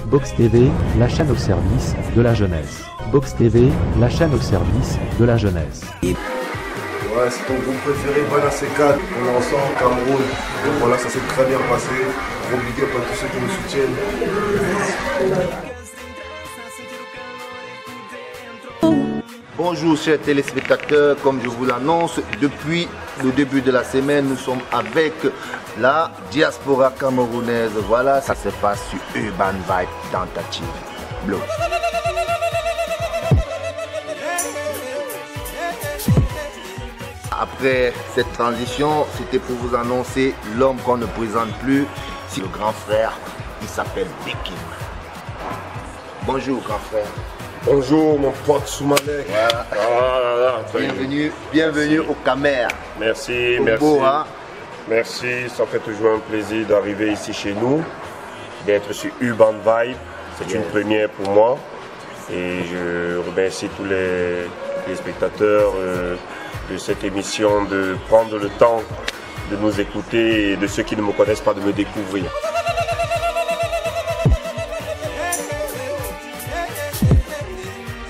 Box TV, la chaîne au service de la jeunesse. Box TV, la chaîne au service de la jeunesse. Ouais, c'est ton groupe préféré, Bana C4, on est ensemble au Cameroun. Donc voilà, ça s'est très bien passé. Gros big up à tous ceux qui nous soutiennent. Bonjour chers téléspectateurs, comme je vous l'annonce, depuis le début de la semaine, nous sommes avec la diaspora camerounaise. Voilà, ça se passe sur Urban Vibe Tentative Blow. Après cette transition, c'était pour vous annoncer l'homme qu'on ne présente plus, c'est le grand frère, il s'appelle Bikim. Bonjour grand frère. Bonjour mon pote Soumanek. Voilà. Bienvenue au Camer. Merci, Au merci. beau, hein? Merci, ça fait toujours un plaisir d'arriver ici chez nous, d'être sur Urban Vibe. C'est une première pour moi. Et je remercie tous les spectateurs de cette émission de prendre le temps de nous écouter et de ceux qui ne me connaissent pas de me découvrir.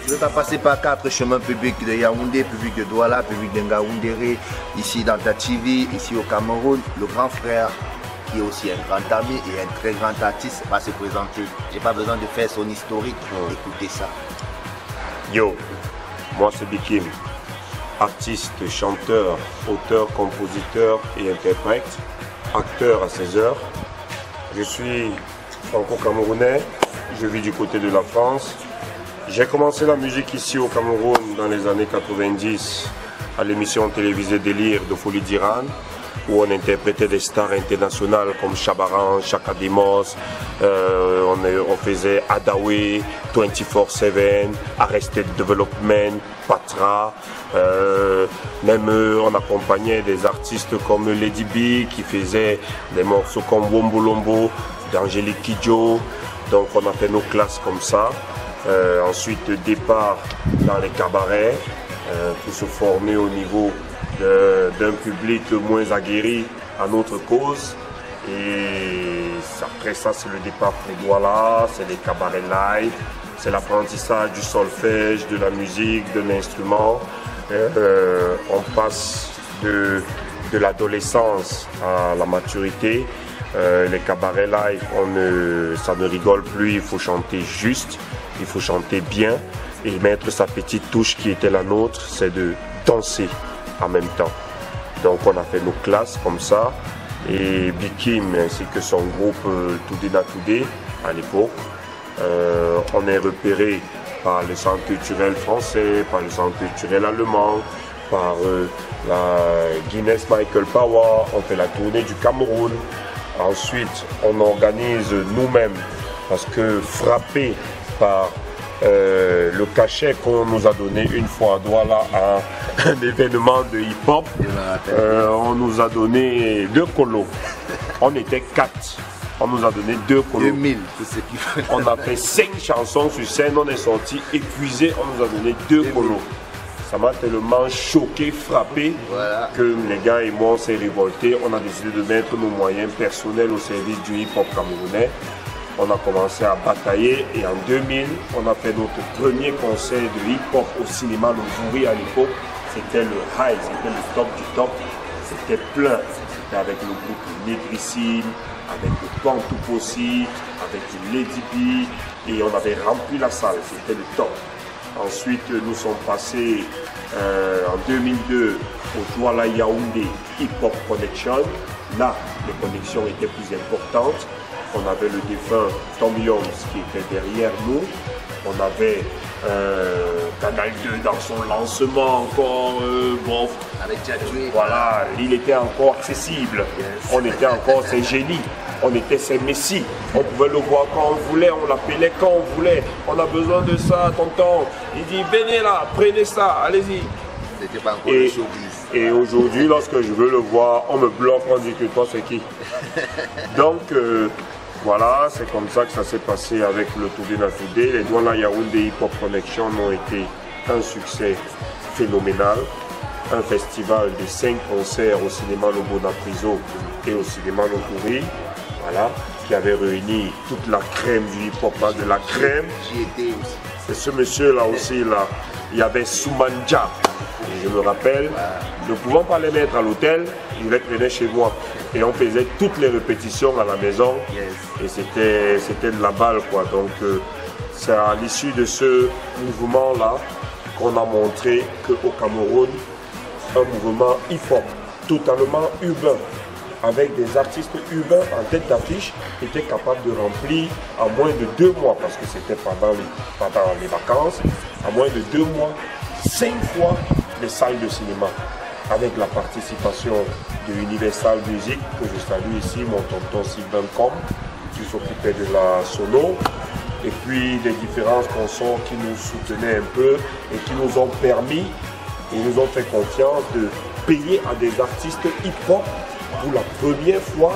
Vous êtes passé par 4 chemins publics de Yaoundé, public de Douala, public de Ngaoundéré, ici dans Tativi, ici au Cameroun. Le grand frère, qui est aussi un grand ami et un très grand artiste, va se présenter. J'ai pas besoin de faire son historique. Écoutez ça. Yo, moi c'est Bikim, artiste, chanteur, auteur, compositeur et interprète, acteur à 16 heures. Je suis franco-camerounais, je vis du côté de la France. J'ai commencé la musique ici au Cameroun dans les années 90 à l'émission télévisée Délire de Folie d'Iran où on interprétait des stars internationales comme Chabaran, Chaka Demos, on faisait Adawe, 24/7, Arrested Development, Patra, même on accompagnait des artistes comme Lady B qui faisaient des morceaux comme Wombolombo, d'Angélique Kidjo, donc on a fait nos classes comme ça. Ensuite, départ dans les cabarets pour se former au niveau d'un public moins aguerri à notre cause. Et après ça, c'est le départ pour Douala, c'est les cabarets live, c'est l'apprentissage du solfège, de la musique, de l'instrument. On passe de l'adolescence à la maturité. Les cabarets live, ça ne rigole plus, il faut chanter juste. Il faut chanter bien et mettre sa petite touche qui était la nôtre, c'est de danser en même temps. Donc on a fait nos classes comme ça et Bikim ainsi que son groupe Toudena Toudé à l'époque. On est repéré par le centre culturel français, par le centre culturel allemand, par la Guinness Michael Power, on fait la tournée du Cameroun. Ensuite on organise nous-mêmes parce que frappé par le cachet qu'on nous a donné une fois à Douala à un événement de hip-hop, on nous a donné 2 colos. On était 4. On nous a donné 2 colos. 2000, on a fait 5 chansons sur scène, on est sorti épuisé, on nous a donné 2 colos. Ça m'a tellement choqué, frappé, voilà, que les gars et moi on s'est révoltés. On a décidé de mettre nos moyens personnels au service du hip-hop camerounais. On a commencé à batailler et en 2000, on a fait notre premier concert de hip-hop au cinéma Le Bourri à l'époque. C'était le high, c'était le top du top. C'était plein. C'était avec le groupe Négrissime, avec le Pantoupossi, avec Lady B et on avait rempli la salle. C'était le top. Ensuite, nous sommes passés en 2002 au Douala Yaoundé Hip Hop Connection. Là, les connexions étaient plus importantes. On avait le défunt Tom Young qui était derrière nous. On avait Canal 2 dans son lancement encore. Bon, avec Djadjoué. Voilà, il était encore accessible. Yes. On était encore ses génies. On était ses messies. On pouvait le voir quand on voulait, on l'appelait quand on voulait. On a besoin de ça, tonton. Il dit, venez là, prenez ça, allez-y. C'était pas encore le showbiz. Et aujourd'hui, lorsque je veux le voir, on me bloque, on dit que toi c'est qui. Donc, voilà, c'est comme ça que ça s'est passé avec le Toudena Toudé. Les Douala Yaoundé Hip Hop Connection ont été un succès phénoménal. Un festival de 5 concerts au cinéma Lobo Naprizo et au cinéma Le Bourri. voilà, qui avait réuni toute la crème du hip-hop, de la crème. J'y étais aussi. Et ce monsieur-là aussi, là, il y avait Soumanja. Je me rappelle, ne pouvant pas les mettre à l'hôtel, il les prenait chez moi. Et on faisait toutes les répétitions à la maison. Et c'était de la balle, quoi. Donc, c'est à l'issue de ce mouvement-là qu'on a montré qu'au Cameroun, un mouvement hip-hop totalement urbain, avec des artistes urbains en tête d'affiche, était capable de remplir en moins de 2 mois, parce que c'était pendant les vacances, en moins de 2 mois, 5 fois les salles de cinéma, avec la participation de Universal Music, que je salue ici, mon tonton Sylvain Com, qui s'occupait de la solo, et puis des différents consorts qui nous soutenaient un peu et qui nous ont permis, ils nous ont fait confiance de payer à des artistes hip-hop pour la première fois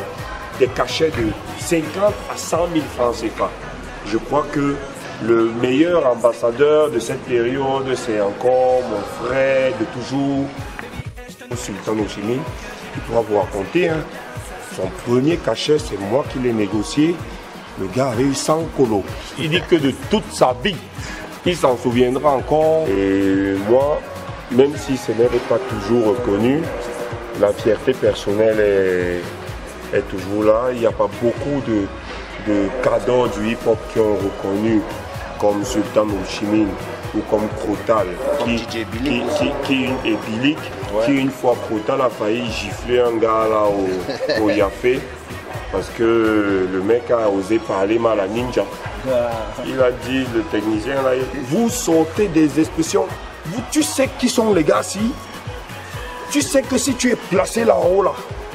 des cachets de 50 à 100 000 francs CFA. Je crois que le meilleur ambassadeur de cette période, c'est encore mon frère de toujours, Sultan Oshimi. Il pourra vous raconter, hein. Son premier cachet, c'est moi qui l'ai négocié. Le gars avait eu 100 colos. Il dit que de toute sa vie, il s'en souviendra encore. Et moi, même si ce n'est pas toujours reconnu, la fierté personnelle est toujours là. Il n'y a pas beaucoup de cadres du hip-hop qui ont reconnu, comme Sultan Oshimi ou comme Crotal, qui une fois Crotal a failli gifler un gars là au Yafé, parce que le mec a osé parler mal à Ninja. Il a dit, le technicien là, vous sortez des expressions, tu sais qui sont les gars si, tu sais que si tu es placé là-haut là,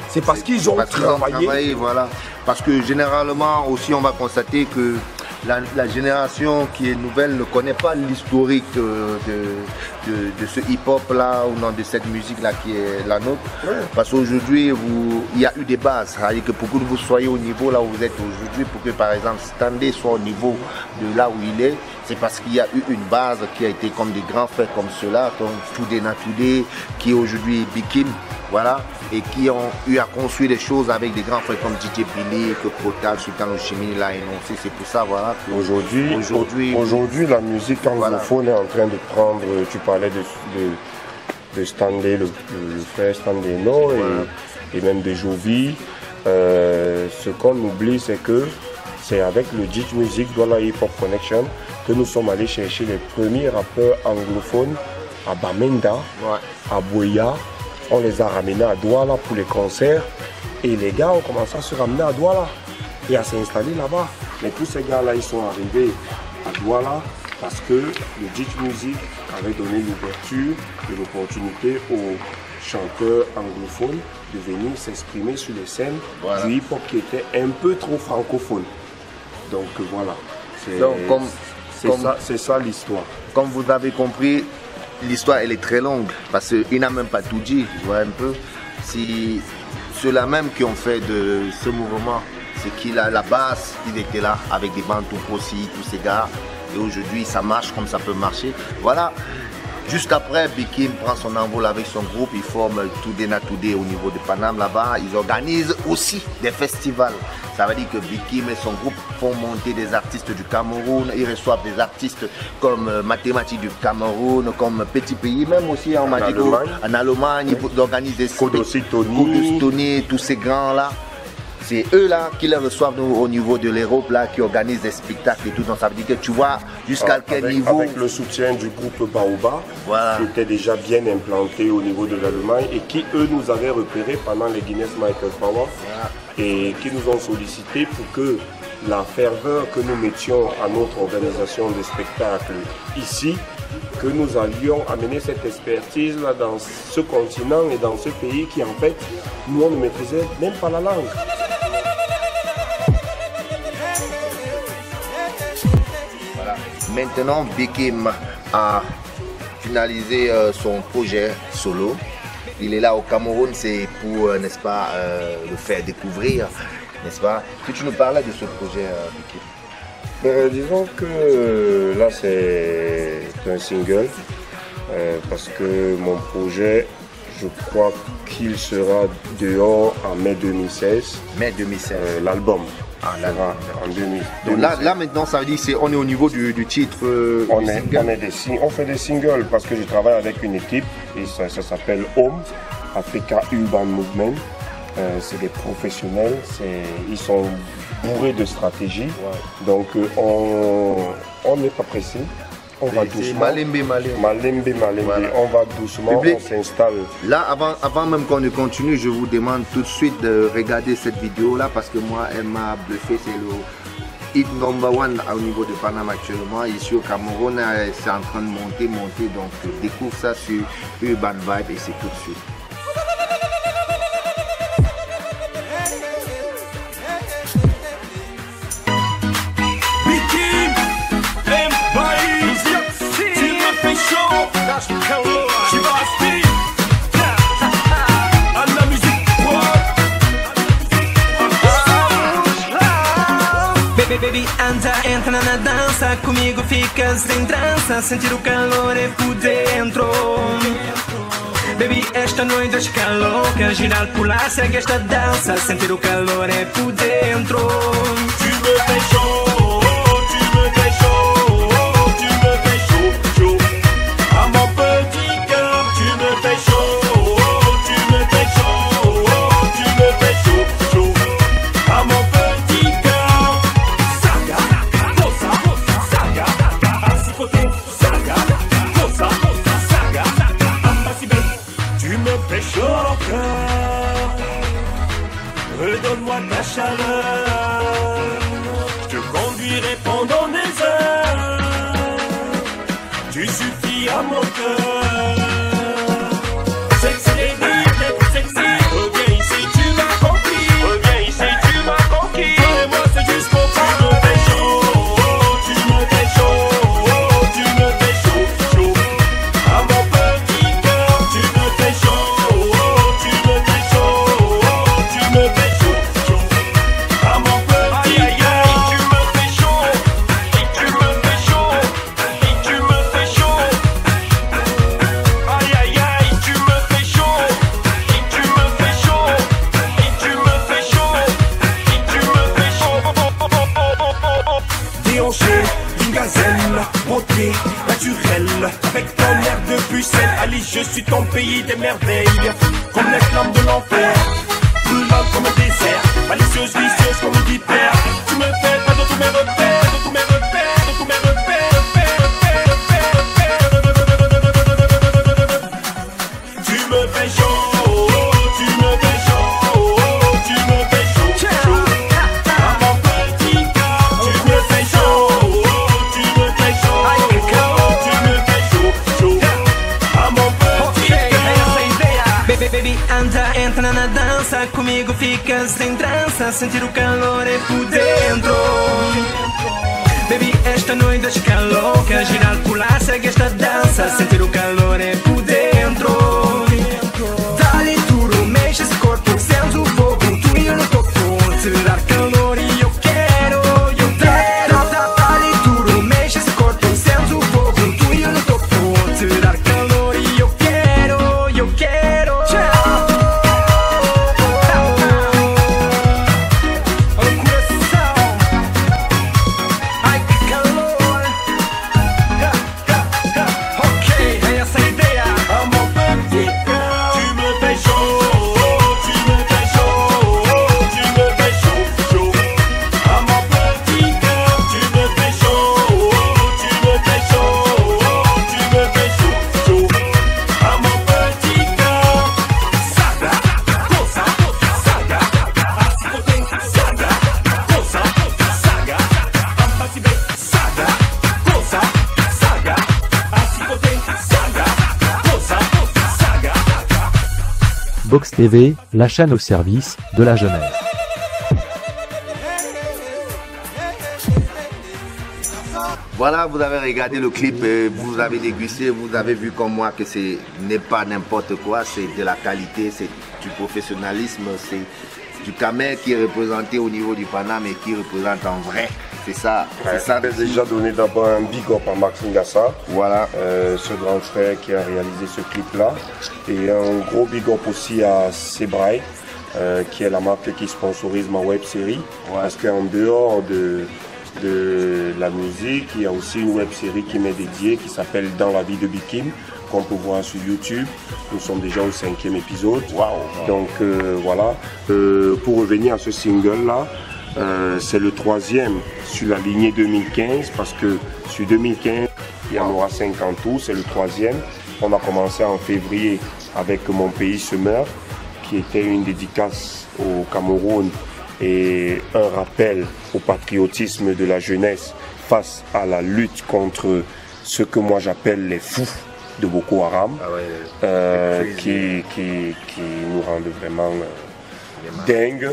c'est parce qu'ils ont travaillé. Voilà. Parce que généralement aussi on va constater que la génération qui est nouvelle ne connaît pas l'historique de ce hip-hop là, ou non, de cette musique là qui est la nôtre. Ouais. Parce qu'aujourd'hui, il y a eu des bases. C'est-à-dire que pour que vous soyez au niveau là où vous êtes aujourd'hui, pour que par exemple Standé soit au niveau de là où il est, c'est parce qu'il y a eu une base qui a été comme des grands frères comme ceux-là, comme Toudé Natoudé, qui est aujourd'hui Bikim, voilà, et qui ont eu à construire des choses avec des grands frères comme DJ Billy, que Crotal, Sultan Oshimi l'a énoncé. C'est pour ça, voilà. Aujourd'hui, la musique anglophone est en train de prendre, tu parlais de Standé, le frère Standé No, et même de Jovi. Ce qu'on oublie, c'est que c'est avec le Jit Music, Douala Hip Hop Connection, que nous sommes allés chercher les premiers rappeurs anglophones à Bamenda, à Boya. On les a ramenés à Douala pour les concerts. Et les gars ont commencé à se ramener à Douala et à s'installer là-bas. Mais tous ces gars-là, ils sont arrivés à Douala parce que le Jit Music avait donné l'ouverture et l'opportunité aux chanteurs anglophones de venir s'exprimer sur les scènes du hip-hop qui était un peu trop francophone. Donc voilà, c'est ça l'histoire. Comme vous avez compris, l'histoire elle est très longue parce qu'il n'a même pas tout dit, je vois un peu. Si ceux-là même qui ont fait de ce mouvement, c'est qu'il a la base, il était là avec des Bantou aussi, tous ces gars. Et aujourd'hui ça marche comme ça peut marcher. Voilà. Juste après, Bikim prend son envol avec son groupe, ils forment Toudé Natoudé au niveau de Paname là-bas. Ils organisent aussi des festivals. Ça veut dire que Bikim et son groupe font monter des artistes du Cameroun. Ils reçoivent des artistes comme Mathématiques du Cameroun, comme Petit Pays, même aussi en Allemagne. Ils organisent des Kodositoni, tous ces grands-là. C'est eux là qui les reçoivent nous, au niveau de l'Europe là, qui organisent des spectacles et tout. Donc ça veut dire que tu vois jusqu'à quel niveau. Avec le soutien du groupe Baoba, qui était déjà bien implanté au niveau de l'Allemagne et qui eux nous avaient repérés pendant les Guinness Michael Power et qui nous ont sollicité pour que la ferveur que nous mettions à notre organisation de spectacles ici, que nous allions amener cette expertise là dans ce continent et dans ce pays qui en fait, nous on ne maîtrisait même pas la langue. Maintenant, Bikim a finalisé son projet solo. Il est là au Cameroun, c'est pour, n'est-ce pas, le faire découvrir, n'est-ce pas? Que tu nous parlais de ce projet, Bikim? Disons que là, c'est un single, parce que mon projet, Je crois qu'il sera dehors en mai 2016. Mai 2016. L'album. Ah, là, en 2000. Donc là maintenant ça veut dire qu'on est au niveau du titre. On fait des singles parce que je travaille avec une équipe et ça s'appelle Home, Africa Urban Movement. C'est des professionnels, ils sont bourrés de stratégie. Ouais. Donc on n'est pas pressé. On va doucement. Malembe. Voilà. On va doucement, public, on s'installe. Là, avant même qu'on ne continue, je vous demande tout de suite de regarder cette vidéo là parce que moi, elle m'a bluffé. C'est le hit number one au niveau de Paname actuellement. Ici au Cameroun, c'est en train de monter. Donc, découvre ça sur Urban Vibe et c'est tout de suite. Baby, entra na dança, comigo ficas em trança, sentir o calor é por dentro. Baby, esta noite é louca, girar, pular, segue esta dança, sentir o calor é por dentro. Tu me fais chaud, tu me fais chaud, tu me fais chaud, chaud. À mon petit cœur, tu me fais chaud, tu me fais chaud, tu me fais chaud, chaud. À mon petit cœur, saga, cosa, saga, asipoté, saga, cosa, saga, asibé. Tu me fais chaud au cœur, redonne-moi ta chaleur. Je te conduirai pendant des heures. Tu suffis à mon cœur. Sexy lady, t'es sexy. Reviens ici, tu m'as compris. Reviens ici, tu m'as conquis. Toi et moi, c'est jusqu'au bout. Tu me fais chaud, tu me fais chaud, tu me fais chaud, chaud. À mon petit cœur, tu me fais chaud, tu me fais chaud, tu me fais chaud, chaud. À mon petit cœur, tu me fais chaud, tu me fais chaud, tu me fais chaud. Aïe aïe aïe, tu me fais chaud, tu me fais chaud, tu me fais chaud, tu me fais chaud. Déhanché, une gazelle, beauté naturelle, avec ton air de pucelle. Alice, je suis ton pays des merveilles, comme les flammes de l'enfer, brûlante comme un désert, malicieuse, vicieuse comme une vipère. Tu me fais pas de tous mes repères, de tous mes repères, de tous mes repères, Tu me fais chaud, tu me fais chaud, tu me fais chaud, chaud. À mon petit cœur, tu me fais chaud, tu me fais chaud, tu me fais chaud, chaud. À mon petit cœur. Baby, entra na dança, comigo ficas em trança, sentir o calor é por dentro. Baby, esta noite é louca, girar, pular, segue esta dança, sentir o calor é por dentro. Dá-lhe tudo, mexe esse corpo, sente o fogo, tu e eu no topo, te dar calor e eu quero. Dá-lhe tudo, mexe esse corpo, sente o fogo, tu e eu no topo, te dar calor e eu quero. Box TV, la chaîne au service de la jeunesse. Voilà, vous avez regardé le clip, vous avez dégusté, vous avez vu comme moi que ce n'est pas n'importe quoi, c'est de la qualité, c'est du professionnalisme, c'est du Camer qui est représenté au niveau du Paname et qui représente en vrai. C'est ça. Ouais, C'est ça. je vais déjà donner d'abord un big up à Max Ngassa, Voilà. ce grand frère qui a réalisé ce clip-là. Et un gros big up aussi à Sebrae, qui est la marque qui sponsorise ma web série. Parce qu'en dehors de la musique, il y a aussi une web série qui m'est dédiée qui s'appelle Dans la vie de Bikim, qu'on peut voir sur YouTube. Nous sommes déjà au 5e épisode. Donc voilà. Pour revenir à ce single-là, c'est le 3e sur la lignée 2015 parce que sur 2015, il y en aura 5 en tout, c'est le 3e. On a commencé en février avec Mon pays se meurt, qui était une dédicace au Cameroun et un rappel au patriotisme de la jeunesse face à la lutte contre ce que moi j'appelle les fous de Boko Haram, qui nous rendent vraiment dingue,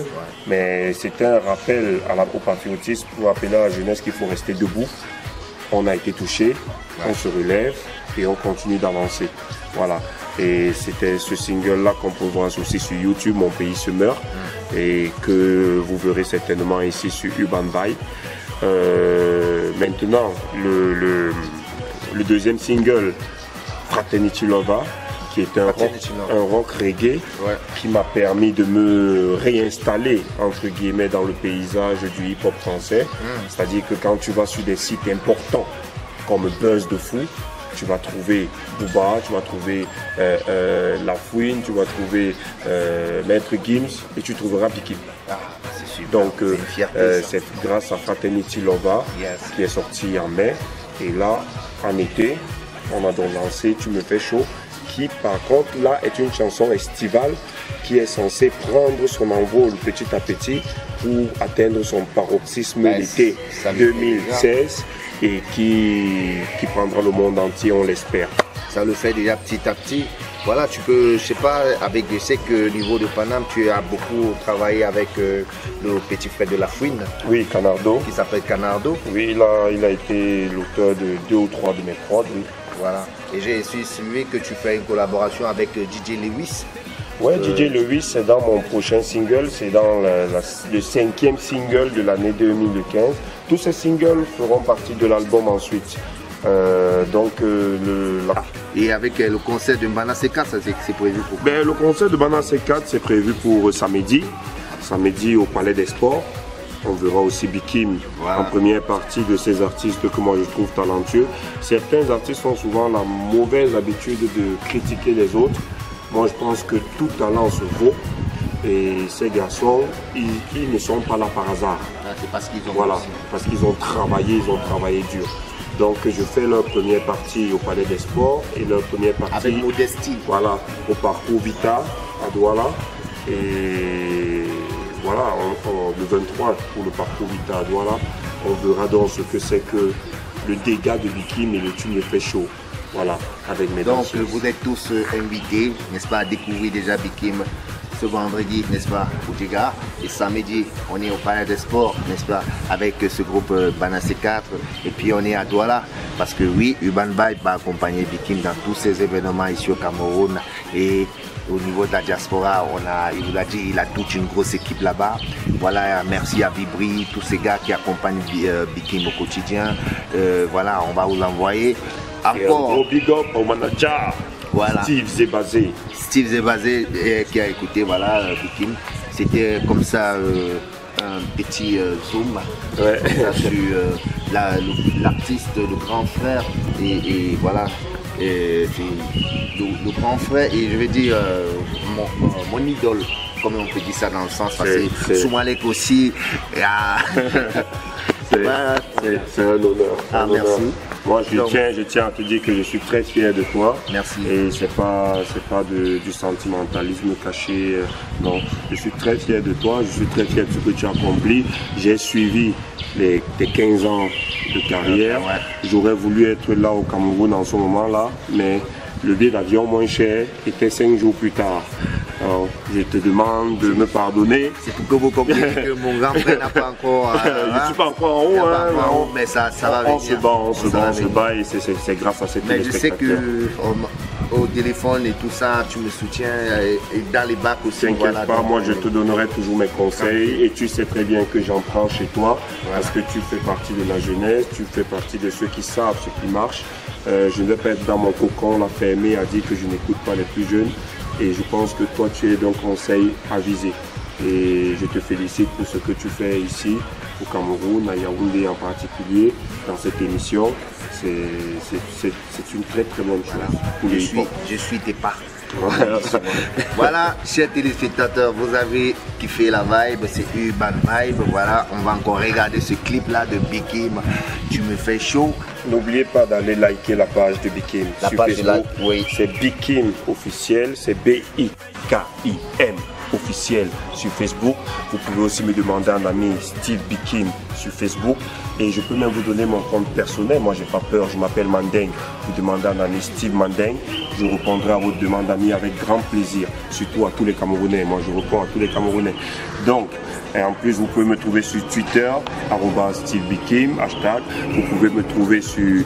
mais c'est un rappel au patriotisme pour appeler à la jeunesse qu'il faut rester debout. On a été touché, on se relève et on continue d'avancer. Voilà. Et c'était ce single-là qu'on peut voir aussi sur YouTube, Mon pays se meurt, et que vous verrez certainement ici sur Urban Vibe. Maintenant, le deuxième single, Fraternity Lover, qui est un rock reggae qui m'a permis de me réinstaller entre guillemets dans le paysage du hip-hop français. C'est-à-dire que quand tu vas sur des sites importants comme Buzz de Fou, tu vas trouver Booba, tu vas trouver La Fouine, tu vas trouver Maître Gims et tu trouveras Bikim. Donc c'est grâce à Fraternity Lover qui est sorti en mai. Et là, en été, on a donc lancé Tu me fais chaud, qui par contre là est une chanson estivale qui est censée prendre son envol petit à petit pour atteindre son paroxysme l'été 2016 et qui prendra le monde entier, on l'espère. Ça le fait déjà petit à petit. Voilà, tu peux, je sais pas, je sais que au niveau de Paname, tu as beaucoup travaillé avec le petit frère de La Fouine. Oui, Canardo. Qui s'appelle Canardo. Oui, il a été l'auteur de 2 ou 3 de mes prods, oui. Voilà. Et j'ai suivi que tu fais une collaboration avec DJ Lewis. Ouais, DJ Lewis, c'est dans mon prochain single, c'est dans le 5e single de l'année 2015. Tous ces singles feront partie de l'album ensuite. Et avec le concert de Mbana C4, c'est prévu pour quoi? Le concert de Mbana C4, c'est prévu pour samedi au Palais des Sports. On verra aussi Bikim en première partie de ces artistes que moi je trouve talentueux. Certains artistes ont souvent la mauvaise habitude de critiquer les autres. Moi je pense que tout talent se vaut. Et ces garçons, ils ne sont pas là par hasard. C'est parce qu'ils ont parce qu'ils ont travaillé dur. Donc je fais leur première partie au Palais des Sports et leur première partie avec modestie. Voilà, au Parcours Vita à Douala. Et voilà, le 23 pour le Parcours Vita à Douala, on verra donc ce que c'est que le dégât de Bikim et le Tu me fais chaud. Voilà, avec mes danseuses. Donc vous êtes tous invités, n'est-ce pas, à découvrir déjà Bikim ce vendredi, n'est-ce pas, au Djega. Et samedi, on est au Palais des Sports, n'est-ce pas, avec ce groupe Mbana C4. Et puis on est à Douala, parce que oui, Urban Vibe va accompagner Bikim dans tous ces événements ici au Cameroun. Et au niveau de la diaspora, il vous l'a dit, il a toute une grosse équipe là-bas. Voilà, merci à Vibri, tous ces gars qui accompagnent Bikim au quotidien. Voilà, on va vous l'envoyer. Et un gros big up au manager. Voilà. Steve Zebazé. Steve Zebazé qui a écouté Bikim. C'était comme ça un petit zoom sur l'artiste, le grand frère. Et voilà, c'est le grand frère et je vais dire mon idole, comme on peut dire ça dans le sens, parce que Soumalek aussi. C'est un honneur. Merci. Moi, je tiens à te dire que je suis très fier de toi. Merci. Et c'est pas du sentimentalisme caché. Non, je suis très fier de toi. Je suis très fier de ce que tu as accompli. J'ai suivi tes 15 ans de carrière. J'aurais voulu être là au Cameroun en ce moment-là, mais le billet d'avion moins cher était 5 jours plus tard. Alors, je te demande de me pardonner. C'est pour que vous compreniez que mon grand frère n'a pas encore. Je ne suis pas encore en haut, mais ça va venir. On se bat et c'est grâce à cette mais je sais que au téléphone et tout ça, tu me soutiens et dans les bacs aussi. T'inquiète voilà, pas, donc, moi je te donnerai toujours mes conseils et tu sais très bien que j'en prends chez toi parce que tu fais partie de la jeunesse, tu fais partie de ceux qui savent ce qui marche. Je ne vais pas être dans mon cocon, la fermé, à dire que je n'écoute pas les plus jeunes et je pense que toi tu es d'un conseil avisé. Et je te félicite pour ce que tu fais ici au Cameroun, à Yaoundé en particulier, dans cette émission. C'est une très très bonne chose pour les hip-hop. Je suis tes pas. Voilà, chers téléspectateurs, vous avez kiffé la vibe, c'est Urban Vibe. Voilà, on va encore regarder ce clip là de Big Kim, Tu me fais chaud. N'oubliez pas d'aller liker la page de Big Kim La sur page de Facebook. oui. C'est Big Kim officiel, c'est BIKIM officiel sur Facebook. Vous pouvez aussi me demander un ami Steve Big Kim sur Facebook et je peux même vous donner mon compte personnel. Moi j'ai pas peur, je m'appelle Mandeng. Vous demandez un ami Steve Mandeng, je répondrai à votre demande ami avec grand plaisir, surtout à tous les Camerounais. Moi je réponds à tous les Camerounais. Donc et en plus vous pouvez me trouver sur Twitter @SteveBigKim hashtag. Vous pouvez me trouver sur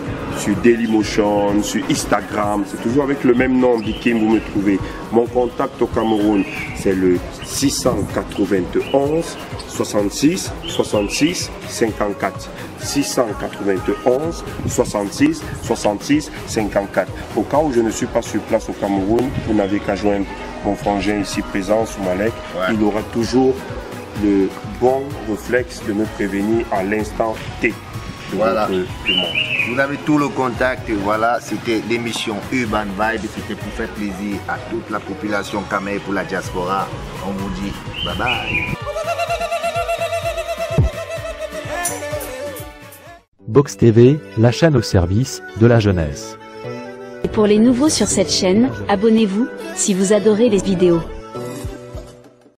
Dailymotion, sur Instagram, c'est toujours avec le même nom Big Kim, vous me trouvez. Mon contact au Cameroun c'est le 691 66 66 54 691 66 66 54. Au cas où je ne suis pas sur place au Cameroun, vous n'avez qu'à joindre mon frangin ici présent, Soumalek. Ouais. Il aura toujours le bon réflexe de me prévenir à l'instant T. Voilà. Vous avez tout le contact. Voilà, c'était l'émission Urban Vibe. C'était pour faire plaisir à toute la population Camé pour la diaspora. On vous dit bye bye. Box TV, la chaîne au service de la jeunesse. Et pour les nouveaux sur cette chaîne, abonnez-vous si vous adorez les vidéos.